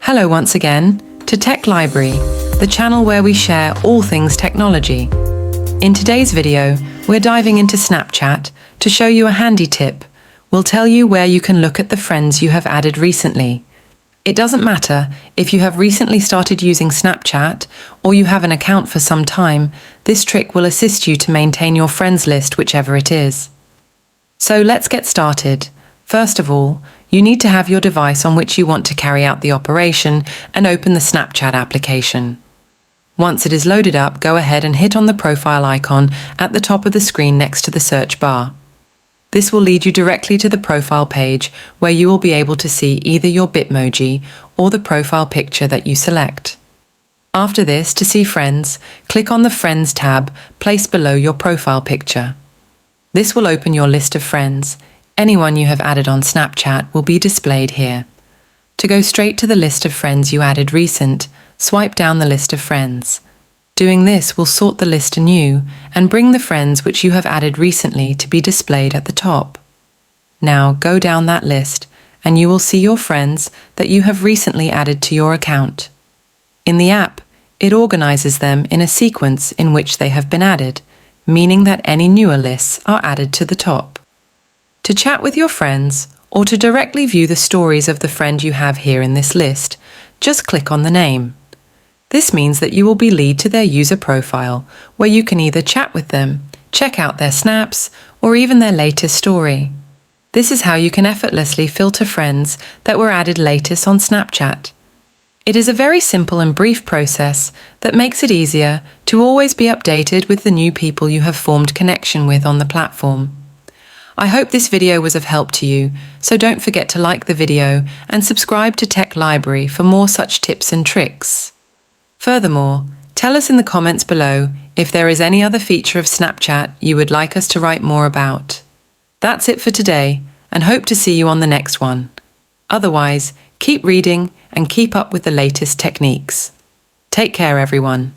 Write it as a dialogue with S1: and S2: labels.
S1: Hello once again to Tech Library, the channel where we share all things technology. In today's video, we're diving into Snapchat to show you a handy tip. We'll tell you where you can look at the friends you have added recently. It doesn't matter if you have recently started using Snapchat or you have an account for some time, this trick will assist you to maintain your friends list, whichever it is. So let's get started. First of all, you need to have your device on which you want to carry out the operation and open the Snapchat application. Once it is loaded up, go ahead and hit on the profile icon at the top of the screen next to the search bar. This will lead you directly to the profile page where you will be able to see either your Bitmoji or the profile picture that you select. After this, to see friends, click on the Friends tab placed below your profile picture. This will open your list of friends. Anyone you have added on Snapchat will be displayed here. To go straight to the list of friends you added recent, swipe down the list of friends. Doing this will sort the list anew and bring the friends which you have added recently to be displayed at the top. Now go down that list and you will see your friends that you have recently added to your account. In the app, it organizes them in a sequence in which they have been added, meaning that any newer lists are added to the top. To chat with your friends, or to directly view the stories of the friend you have here in this list, just click on the name. This means that you will be led to their user profile, where you can either chat with them, check out their snaps, or even their latest story. This is how you can effortlessly filter friends that were added latest on Snapchat. It is a very simple and brief process that makes it easier to always be updated with the new people you have formed connection with on the platform. I hope this video was of help to you, so don't forget to like the video and subscribe to Tech Library for more such tips and tricks. Furthermore, tell us in the comments below if there is any other feature of Snapchat you would like us to write more about. That's it for today, and hope to see you on the next one. Otherwise, keep reading and keep up with the latest techniques. Take care, everyone.